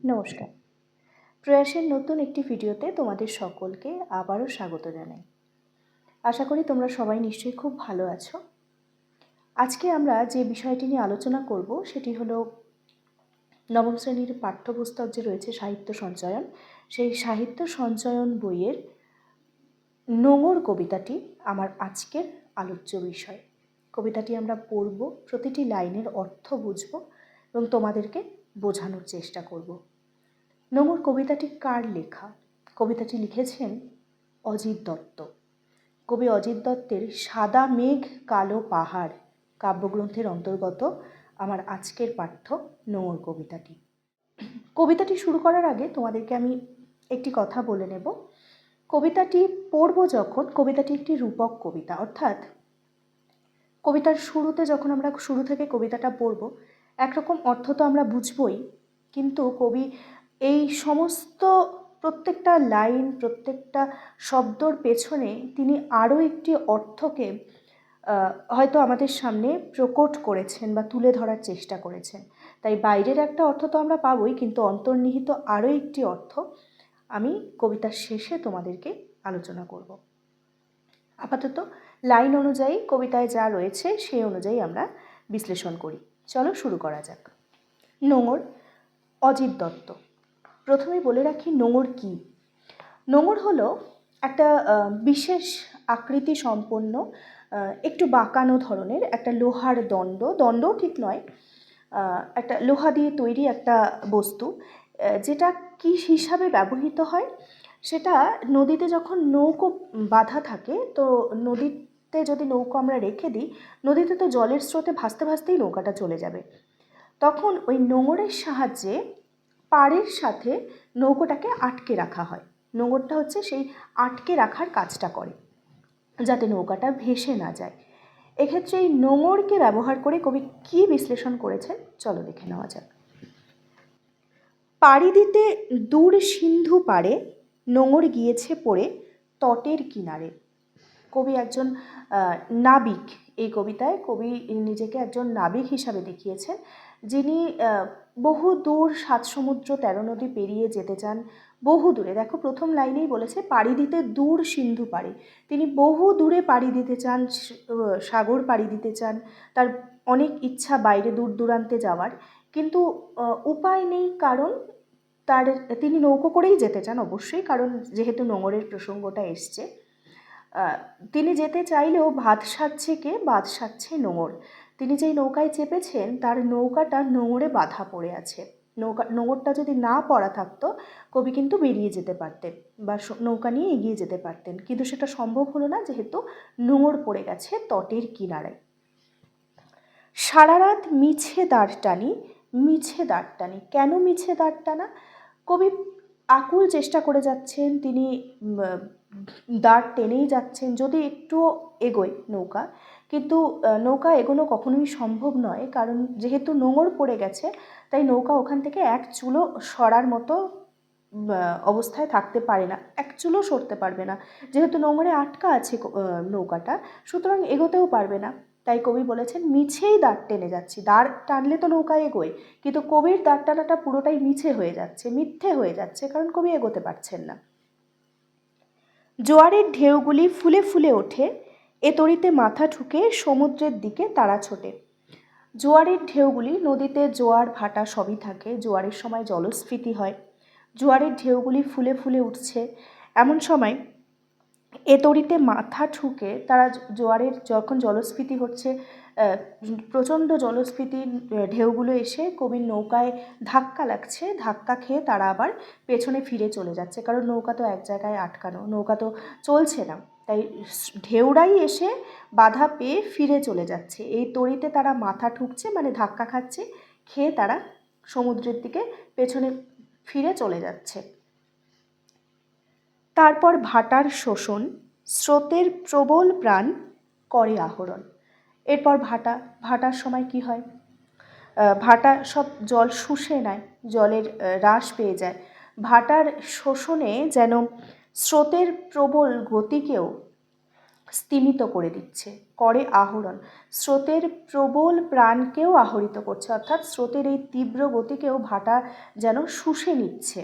নমস্কার। প্রয়াসের নতুন একটি ভিডিওতে তোমাদের সকলকে আবারও স্বাগত জানাই। আশা করি তোমরা সবাই নিশ্চয়ই খুব ভালো আছো। আজকে আমরা যে বিষয়টি নিয়ে আলোচনা করব সেটি হলো নবম শ্রেণীর পাঠ্যপুস্তক যে রয়েছে সাহিত্য সঞ্চয়ন, সেই সাহিত্য সঞ্চয়ন বইয়ের নোঙর কবিতাটি আমার আজকের আলোচ্য বিষয়। কবিতাটি আমরা পড়ব, প্রতিটি লাইনের অর্থ বুঝব এবং তোমাদেরকে বোঝানোর চেষ্টা করব। নোঙর কবিতাটি কার লেখা? কবিতাটি লিখেছেন অজিত দত্ত। কবি অজিত দত্তের সাদা মেঘ কালো পাহাড় কাব্যগ্রন্থের অন্তর্গত আমার আজকের পাঠ্য নোঙর কবিতাটি। কবিতাটি শুরু করার আগে তোমাদেরকে আমি একটি কথা বলে নেব। কবিতাটি পড়ব যখন, কবিতাটি একটি রূপক কবিতা, অর্থাৎ কবিতার শুরুতে যখন আমরা শুরু থেকে কবিতাটা পড়ব একরকম অর্থ তো আমরা বুঝবই, কিন্তু কবি এই সমস্ত প্রত্যেকটা লাইন, প্রত্যেকটা শব্দর পেছনে তিনি আরও একটি অর্থকে হয়তো আমাদের সামনে প্রকট করেছেন বা তুলে ধরার চেষ্টা করেছেন। তাই বাইরের একটা অর্থ তো আমরা পাবই, কিন্তু অন্তর্নিহিত আরও একটি অর্থ আমি কবিতার শেষে তোমাদেরকে আলোচনা করব। আপাতত লাইন অনুযায়ী কবিতায় যা রয়েছে সেই অনুযায়ী আমরা বিশ্লেষণ করি। চলো শুরু করা যাক। নোঙর, অজিত দত্ত। প্রথমে বলে রাখি নোঙর কী। নোঙর হলো একটা বিশেষ আকৃতি সম্পন্ন, একটু বাঁকানো ধরনের একটা লোহার দণ্ডও ঠিক নয়, একটা লোহা দিয়ে তৈরি একটা বস্তু, যেটা কী হিসাবে ব্যবহৃত হয় সেটা নদীতে যখন নৌকো বাঁধা থাকে, তো নদীতে যদি নৌকো আমরা রেখে দিই, নদীতে তো জলের স্রোতে ভাসতে ভাসতেই নৌকাটা চলে যাবে। তখন ওই নোঙরের সাহায্যে পাড়ের সাথে নৌকোটাকে আটকে রাখা হয়। নোঙরটা হচ্ছে সেই আটকে রাখার কাজটা করে, যাতে নৌকাটা ভেসে না যায়। এক্ষেত্রে এই নোঙরকে ব্যবহার করে কবি কী বিশ্লেষণ করেছেন চলো দেখে নেওয়া যাক। পাড়ি দিতে দূর সিন্ধু পাড়ে নোঙর গিয়েছে পড়ে তটের কিনারে। কবি একজন নাবিক। এই কবিতায় কবি নিজেকে একজন নাবিক হিসাবে দেখিয়েছেন, যিনি বহু দূর 7 সমুদ্র 13 নদী পেরিয়ে যেতে চান, বহু দূরে। দেখো প্রথম লাইনেই বলেছে পাড়ি দিতে দূর সিন্ধু পাড়ে। তিনি বহু দূরে পাড়ি দিতে চান, সাগর পাড়ি দিতে চান, তার অনেক ইচ্ছা বাইরে দূর দূরান্তে যাওয়ার, কিন্তু উপায় নেই, কারণ তিনি নৌকো করেই যেতে চান অবশ্যই, কারণ যেহেতু নোঙরের প্রসঙ্গটা এসছে। তিনি যেতে চাইলেও ভাত সাজছে কে? বাদ সাজছে নোঙর। তিনি যেই নৌকায় চেপেছেন তার নৌকাটা নোঙরে বাঁধা পড়ে আছে। নোঙরটা যদি না পড়া থাকতো কবি কিন্তু বেরিয়ে যেতে পারতেন বা নৌকা নিয়ে এগিয়ে যেতে পারতেন, কিন্তু সেটা সম্ভব হলো না, যেহেতু নোঙর পড়ে গেছে তটের কিনারায়। সারা রাত মিছে দাঁড় টানি, মিছে দাঁড় টানি। কেন মিছে দাঁড় টানা? কবি আকুল চেষ্টা করে যাচ্ছেন, তিনি দাঁড় টেনেই যাচ্ছেন, যদি একটু এগোয় নৌকা, কিন্তু নৌকা এগোনো কখনোই সম্ভব নয়, কারণ যেহেতু নোঙর পড়ে গেছে তাই নৌকা ওখান থেকে এক চুলো সরার মতো অবস্থায় থাকতে পারে না, এক চুলো সরতে পারবে না। যেহেতু নোঙরে আটকা আছে নৌকাটা, সুতরাং এগোতেও পারবে না। তাই কবি বলেছেন মিছেই দাঁড় টেনে যাচ্ছি। দাঁড় টানলে তো নৌকা এগোয়, কিন্তু কবির দাঁড় টানাটা পুরোটাই মিছে হয়ে যাচ্ছে, মিথ্যে হয়ে যাচ্ছে, কারণ কবি এগোতে পারছেন না। জোয়ারের ঢেউগুলি ফুলে ফুলে ওঠে, এ তরিতে মাথা ঠুকে সমুদ্রের দিকে তারা ছোটে। জোয়ারের ঢেউগুলি, নদীতে জোয়ার ভাটা সবই থাকে, জোয়ারের সময় জলস্ফীতি হয়, জোয়ারের ঢেউগুলি ফুলে ফুলে উঠছে, এমন সময় এ তরিতে মাথা ঠুকে তারা, জোয়ারের যখন জলস্ফীতি হচ্ছে, প্রচণ্ড জলস্ফীতির ঢেউগুলো এসে কবির নৌকায় ধাক্কা লাগছে, ধাক্কা খেয়ে তারা আবার পেছনে ফিরে চলে যাচ্ছে, কারণ নৌকা তো এক জায়গায় আটকানো, নৌকা তো চলছে না, তাই ঢেউরাই এসে বাধা পেয়ে ফিরে চলে যাচ্ছে। এই তরিতে তারা মাথা ঠুকছে, মানে ধাক্কা খাচ্ছে, খেয়ে তারা সমুদ্রের দিকে পেছনে ফিরে চলে যাচ্ছে। তারপর ভাটার শোষণ, স্রোতের প্রবল প্রাণ করে আহরণ। এরপর ভাটার সময় কি হয়? ভাটা সব জল শুষে নেয়, জলের হ্রাস পেয়ে যায়। ভাটার শোষণে যেন স্রোতের প্রবল গতিকেও স্তিমিত করে দিচ্ছে, করে আহরণ, স্রোতের প্রবল প্রাণকেও আহরিত করছে, অর্থাৎ স্রোতের এই তীব্র গতিকেও ভাটা যেন শুষে নিচ্ছে।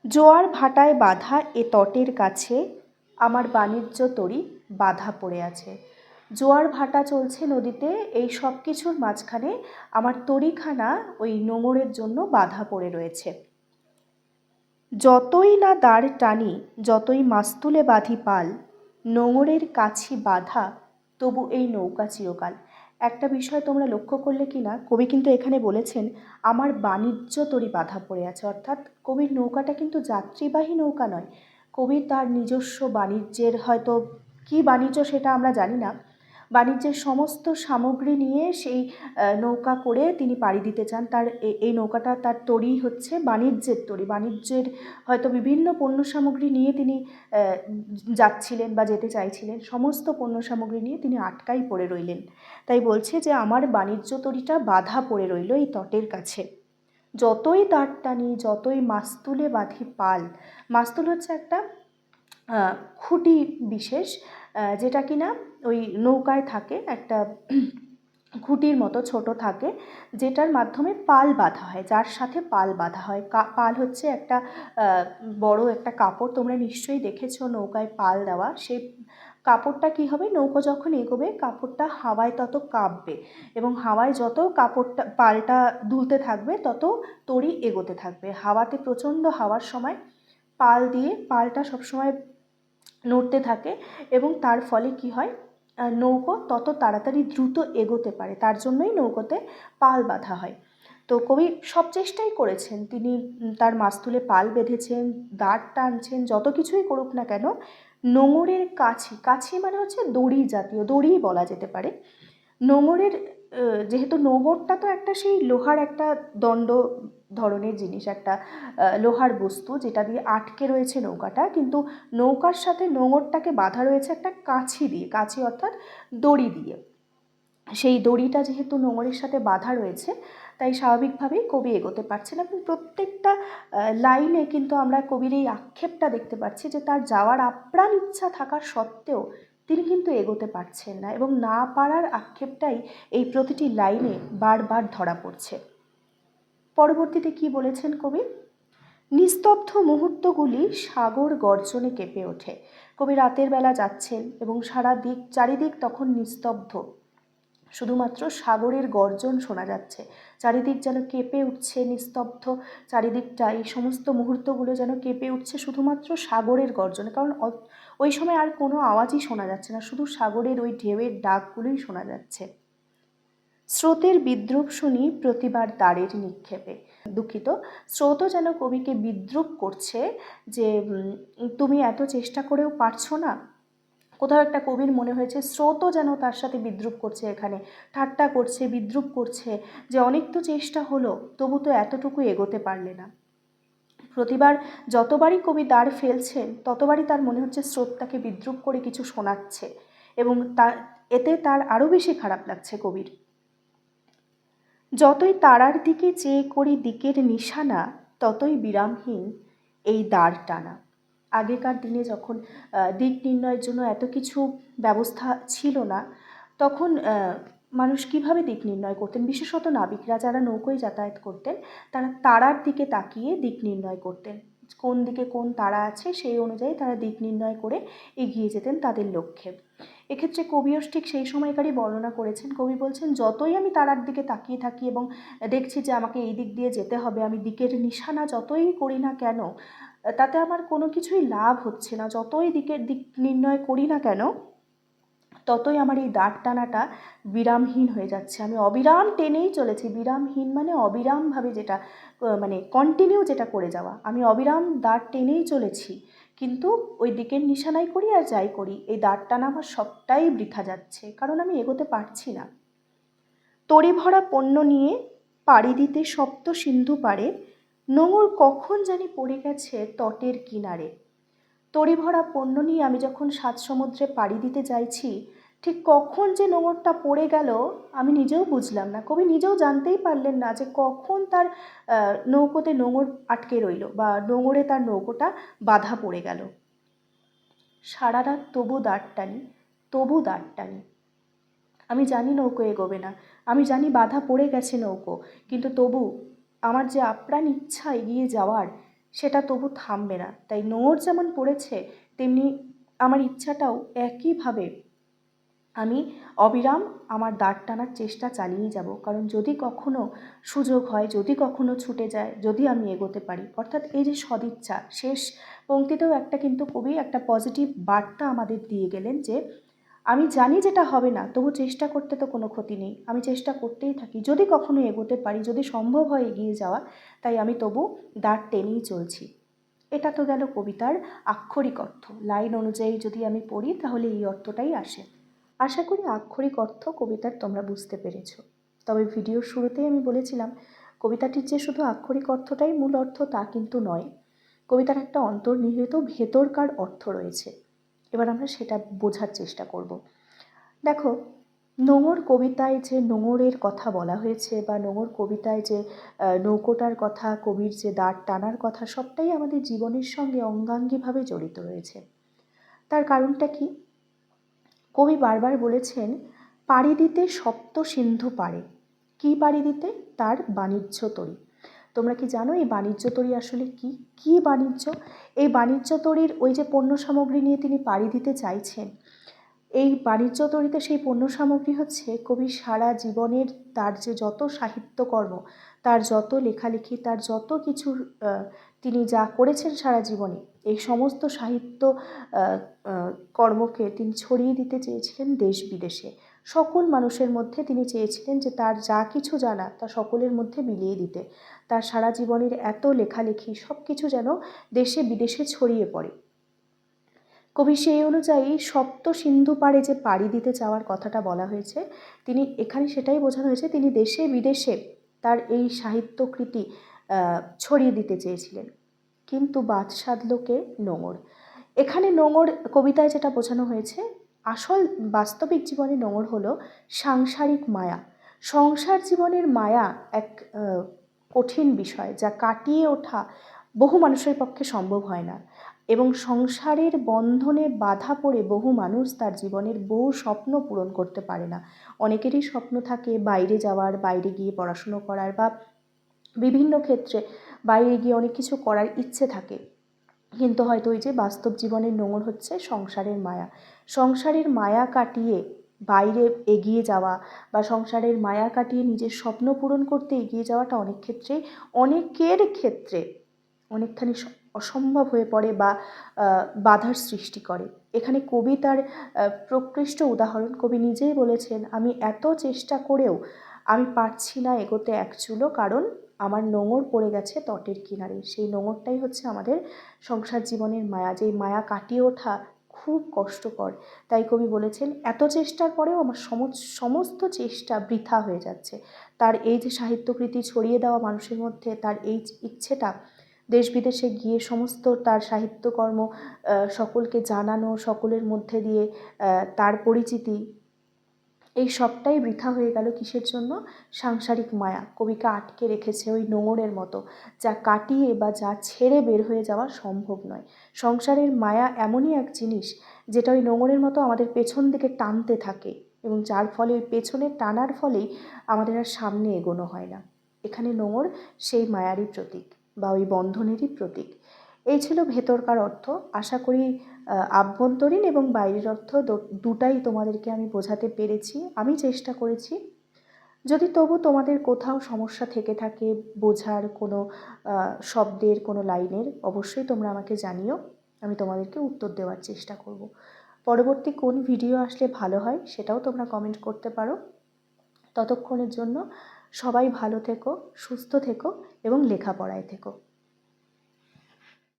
জোয়ার ভাটায় বাঁধা এ তটের কাছে আমার বাণিজ্য তরী বাধা পড়ে আছে। জোয়ার ভাটা চলছে নদীতে, এই সব কিছুর মাঝখানে আমার তরীখানা ওই নোঙরের জন্য বাধা পড়ে রয়েছে। যতই না দাঁড় টানি, যতই মাস্তুলে বাঁধি পাল, নোঙরের কাছি বাধা তবু এই নৌকা চিরকাল। একটা বিষয় তোমরা লক্ষ্য করলে কি না, কবি কিন্তু এখানে বলেছেন আমার বাণিজ্য তরী বাধা পড়ে আছে, অর্থাৎ কবির নৌকাটা কিন্তু যাত্রীবাহী নৌকা নয়। কবি তার নিজস্ব বাণিজ্যের, হয়তো কি বাণিজ্য সেটা আমরা জানি না, বাণিজ্যের সমস্ত সামগ্রী নিয়ে সেই নৌকা করে তিনি পাড়ি দিতে চান। তার এই নৌকাটা, তার তরী হচ্ছে বাণিজ্যের তরী, বাণিজ্যের হয়তো বিভিন্ন পণ্য সামগ্রী নিয়ে তিনি যাচ্ছিলেন বা যেতে চাইছিলেন, সমস্ত পণ্য সামগ্রী নিয়ে তিনি আটকাই পড়ে রইলেন। তাই বলছে যে আমার বাণিজ্য তরীটা বাধা পড়ে রইল এই তটের কাছে। যতই দাঁড় টানি, যতই মাস্তুলে বাঁধি পাল, মাস্তুল হচ্ছে একটা খুঁটি বিশেষ, যেটা কিনা ওই নৌকায় থাকে, একটা খুঁটির মতো ছোট থাকে, যেটার মাধ্যমে পাল বাঁধা হয়, যার সাথে পাল বাঁধা হয়। পাল হচ্ছে একটা বড় একটা কাপড়, তোমরা নিশ্চয়ই দেখেছো নৌকায় পাল দেওয়া। সেই কাপড়টা কি হবে, নৌকো যখন এগোবে কাপড়টা হাওয়ায় তত কাঁপবে, এবং হাওয়ায় যত কাপড়টা পালটা দুলতে থাকবে তত তরী এগোতে থাকবে। হাওয়াতে, প্রচণ্ড হাওয়ার সময় পাল দিয়ে পালটা সবসময় নড়তে থাকে, এবং তার ফলে কি হয়, নৌকো তত তাড়াতাড়ি দ্রুত এগোতে পারে, তার জন্যই নৌকোতে পাল বাঁধা হয়। তো কবি সব চেষ্টাই করেছেন, তিনি তার মাস্তুলে পাল বেঁধেছেন, দাঁড় টানছেন, যত কিছুই করুক না কেন নোঙরের কাছি, কাছি মানে হচ্ছে দড়ি জাতীয়, দড়ি বলা যেতে পারে। নোঙরের, যেহেতু নোঙরটা তো একটা সেই লোহার একটা দণ্ড ধরনের জিনিস, একটা লোহার বস্তু যেটা দিয়ে আটকে রয়েছে নৌকাটা, কিন্তু নৌকার সাথে নোঙরটাকে বাঁধা রয়েছে একটা কাছি দিয়ে, কাছি অর্থাৎ দড়ি দিয়ে। সেই দড়িটা যেহেতু নোঙরের সাথে বাঁধা রয়েছে, তাই স্বাভাবিকভাবেই কবি এগোতে পারছেন। এবং প্রত্যেকটা লাইনে কিন্তু আমরা কবির এই আক্ষেপটা দেখতে পাচ্ছি যে তার যাওয়ার আপ্রাণ ইচ্ছা থাকা সত্ত্বেও তিনি কিন্তু এগোতে পারছেন না, এবং না পারার আক্ষেপটাই এই প্রতিটি লাইনে বারবার ধরা পড়ছে। পরবর্তীতে কি বলেছেন কবি, নিস্তব্ধ মুহূর্তগুলি সাগর গর্জনে কেঁপে ওঠে। কবি রাতের বেলা যাচ্ছেন এবং চারিদিক তখন নিস্তব্ধ, শুধুমাত্র সাগরের গর্জন শোনা যাচ্ছে, চারিদিক যেন কেঁপে উঠছে, নিস্তব্ধ চারিদিকটা, এই সমস্ত মুহূর্তগুলো যেন কেঁপে উঠছে শুধুমাত্র সাগরের গর্জনে, কারণ ওই সময় আর কোনো আওয়াজই শোনা যাচ্ছে না, শুধু সাগরের ওই ঢেউয়ের ডাকগুলোই শোনা যাচ্ছে। স্রোতের বিদ্রুপ শুনি প্রতিবার দ্বারের নিক্ষেপে। দুঃখিত, স্রোতও যেন কবিকে বিদ্রুপ করছে যে তুমি এত চেষ্টা করেও পারছো না। কোথাও একটা কবির মনে হয়েছে স্রোতও যেন তার সাথে বিদ্রুপ করছে, এখানে ঠাট্টা করছে, বিদ্রুপ করছে, যে অনেক তো চেষ্টা হলো, তবু তো এতটুকু এগোতে পারলে না। প্রতিবার যতবারই কবি দাঁড় ফেলছেন ততবারই তার মনে হচ্ছে স্রোত তাকে বিদ্রুপ করে কিছু শোনাচ্ছে, এবং এতে তার আরও বেশি খারাপ লাগছে কবির। যতই তারার দিকে চেয়ে করি দিকের নিশানা, ততই বিরামহীন এই দাঁড় টানা। আগেকার দিনে যখন দিক নির্ণয়ের জন্য এত কিছু ব্যবস্থা ছিল না, তখন মানুষ কিভাবে দিক নির্ণয় করতেন, বিশেষত নাবিকরা যারা নৌকোয় যাতায়াত করতেন, তারা তারার দিকে তাকিয়ে দিক নির্ণয় করতেন। কোন দিকে কোন তারা আছে সেই অনুযায়ী তারা দিক নির্ণয় করে এগিয়ে যেতেন তাদের লক্ষ্যে। এক্ষেত্রে কবিও ঠিক সেই সময়কারই বর্ণনা করেছেন। কবি বলছেন, যতই আমি তারার দিকে তাকিয়ে থাকি এবং দেখছি যে আমাকে এই দিক দিয়ে যেতে হবে, আমি দিকের নিশানা যতই করি না কেন তাতে আমার কোনো কিছুই লাভ হচ্ছে না, যতই দিক নির্ণয় করি না কেন ততই আমার এই দাঁড় টানাটা বিরামহীন হয়ে যাচ্ছে। আমি অবিরাম টেনেই চলেছি, বিরামহীন মানে অবিরামভাবে, যেটা মানে কন্টিনিউ যেটা করে যাওয়া, আমি অবিরাম দাঁড় টেনেই চলেছি, কিন্তু ওই দিকের নিশানাই করি আর যাই করি, এই দাঁড় টানা আমার সবটাই বৃথা যাচ্ছে, কারণ আমি এগোতে পারছি না। তরি ভরা পণ্য নিয়ে পাড়ি দিতে সপ্ত সিন্ধু পারে, নোঙর কখন জানি পড়ে গেছে তটের কিনারে। তরি ভরা পণ্য নিয়ে আমি যখন সাত সমুদ্রে পাড়ি দিতে যাইছি, ঠিক কখন যে নোঙরটা পড়ে গেল আমি নিজেও বুঝলাম না। কবি নিজেও জানতেই পারলেন না যে কখন তার নৌকোতে নোঙর আটকে রইল, বা নোঙরে তার নৌকোটা বাধা পড়ে গেল। সারা রাত তবু দাঁড় টানি, তবু দাঁড় টানি। আমি জানি নৌকো এগোবে না, আমি জানি বাধা পড়ে গেছে নৌকো, কিন্তু তবু আমার যে আপ্রাণ ইচ্ছা এগিয়ে যাওয়ার, সেটা তবু থামবে না। তাই নোঙর যেমন পড়েছে, তেমনি আমার ইচ্ছাটাও একইভাবে আমি অবিরাম আমার দাঁড় টানার চেষ্টা চালিয়েই যাব। কারণ যদি কখনো সুযোগ হয়, যদি কখনো ছুটে যায়, যদি আমি এগোতে পারি, অর্থাৎ এই যে সদিচ্ছা, শেষ পংক্তিতেও একটা কিন্তু কবি একটা পজিটিভ বার্তা আমাদের দিয়ে গেলেন যে আমি জানি যেটা হবে না, তবু চেষ্টা করতে তো কোনো ক্ষতি নেই, আমি চেষ্টা করতেই থাকি, যদি কখনো এগোতে পারি, যদি সম্ভব হয় এগিয়ে যাওয়া, তাই আমি তবু দাঁড় টেনেই চলছি। এটা তো গেল কবিতার আক্ষরিক অর্থ। লাইন অনুযায়ী যদি আমি পড়ি তাহলে এই অর্থটাই আসে। আশা করি আক্ষরিক অর্থ কবিতার তোমরা বুঝতে পেরেছ। তবে ভিডিওর শুরুতেই আমি বলেছিলাম কবিতাটির যে শুধু আক্ষরিক অর্থটাই মূল অর্থ তা কিন্তু নয়, কবিতার একটা অন্তর্নিহিত ভেতরকার অর্থ রয়েছে। এবার আমরা সেটা বোঝার চেষ্টা করব। দেখো, নোঙর কবিতায় যে নোঙরের কথা বলা হয়েছে, বা নোঙর কবিতায় যে নৌকোটার কথা, কবির যে দাঁড় টানার কথা, সবটাই আমাদের জীবনের সঙ্গে অঙ্গাঙ্গিভাবে জড়িত রয়েছে। তার কারণটা কি? কবি বারবার বলেছেন পাড়ি দিতে সপ্ত সিন্ধু পারে। কি পাড়ি দিতে? তার বাণিজ্য তরী। তোমরা কি জানো এই বাণিজ্য তরী আসলে কি? কি বাণিজ্য? এই বাণিজ্য তরীর ওই যে পণ্য সামগ্রী নিয়ে তিনি পাড়ি দিতে চাইছেন, এই বাণিজ্য তরীতে সেই পণ্য সামগ্রী হচ্ছে কবি সারা জীবনের তার যে যত সাহিত্যকর্ম, তার যত লেখালেখি, তার যত কিছু তিনি যা করেছেন সারা জীবনে, এই সমস্ত সাহিত্য কর্মকে তিনি ছড়িয়ে দিতে চেয়েছিলেন দেশ বিদেশে। সকল মানুষের মধ্যে তিনি চেয়েছিলেন যে তার যা কিছু জানা তা সকলের মধ্যে বিলিয়ে দিতে। তার সারা জীবনের এত লেখালেখি সব কিছু যেন দেশে বিদেশে ছড়িয়ে পড়ে। কবি সেই অনুযায়ী সপ্ত সিন্ধু পাড়ে যে পাড়ি দিতে চাওয়ার কথাটা বলা হয়েছে, তিনি এখানে সেটাই বোঝানো হয়েছে, তিনি দেশে বিদেশে তার এই সাহিত্যকৃতি ছড়িয়ে দিতে চেয়েছিলেন। কিন্তু বাদ সাধল কে? নোঙর। এখানে নোঙর কবিতায় যেটা বোঝানো হয়েছে, আসল বাস্তবিক জীবনে নোঙর হলো সাংসারিক মায়া। সংসার জীবনের মায়া এক কঠিন বিষয়, যা কাটিয়ে ওঠা বহু মানুষের পক্ষে সম্ভব হয় না। এবং সংসারের বন্ধনে বাধা পড়ে বহু মানুষ তার জীবনের বহু স্বপ্ন পূরণ করতে পারে না। অনেকেরই স্বপ্ন থাকে বাইরে যাওয়ার, বাইরে গিয়ে পড়াশুনো করার, বা বিভিন্ন ক্ষেত্রে বাইরে গিয়ে অনেক কিছু করার ইচ্ছে থাকে। কিন্তু হয়তো ওই যে বাস্তব জীবনের নোঙর হচ্ছে সংসারের মায়া। সংসারের মায়া কাটিয়ে বাইরে এগিয়ে যাওয়া, বা সংসারের মায়া কাটিয়ে নিজের স্বপ্ন পূরণ করতে এগিয়ে যাওয়াটা অনেকের ক্ষেত্রে অনেকখানি অসম্ভব হয়ে পড়ে, বা বাধার সৃষ্টি করে। এখানে কবি তার প্রকৃষ্ট উদাহরণ, কবি নিজেই বলেছেন আমি এত চেষ্টা করেও আমি পারছি না এগোতে এক চুলো, কারণ আমার নোঙর পড়ে গেছে তটের কিনারে। সেই নোঙরটাই হচ্ছে আমাদের সংসার জীবনের মায়া, যেই মায়া কাটিয়ে ওঠা খুব কষ্টকর। তাই কবি বলেছেন এত চেষ্টার পরেও আমার সমস্ত চেষ্টা বৃথা হয়ে যাচ্ছে। তার এই যে সাহিত্যকৃতি ছড়িয়ে দেওয়া মানুষের মধ্যে, তার এই ইচ্ছেটা দেশ বিদেশে গিয়ে সমস্ত তার সাহিত্যকর্ম সকলকে জানানো, সকলের মধ্যে দিয়ে তার পরিচিতি, এই সবটাই বৃথা হয়ে গেল। কিসের জন্য? সাংসারিক মায়া কবিকে আটকে রেখেছে ওই নোঙরের মতো, যা কাটিয়ে বা যা ছেড়ে বের হয়ে যাওয়া সম্ভব নয়। সংসারের মায়া এমনই এক জিনিস যেটা ওই নোঙরের মতো আমাদের পেছন দিকে টানতে থাকে, এবং যার ফলে ওই পেছনে টানার ফলেই আমাদের আর সামনে এগোনো হয় না। এখানে নোঙর সেই মায়ারই প্রতীক, বা ওই বন্ধনেরই প্রতীক। এই ছিল ভেতরকার অর্থ। আশা করি আভ্যন্তরীণ এবং বাইরের অর্থ দুটাই তোমাদেরকে আমি বোঝাতে পেরেছি, আমি চেষ্টা করেছি। যদি তবু তোমাদের কোথাও সমস্যা থেকে থাকে বোঝার, কোনো শব্দের, কোনো লাইনের, অবশ্যই তোমরা আমাকে জানিও, আমি তোমাদেরকে উত্তর দেওয়ার চেষ্টা করব। পরবর্তী কোন ভিডিও আসলে ভালো হয় সেটাও তোমরা কমেন্ট করতে পারো। ততক্ষণের জন্য সবাই ভালো থেকো, সুস্থ থেকো এবং লেখাপড়ায় থেকো।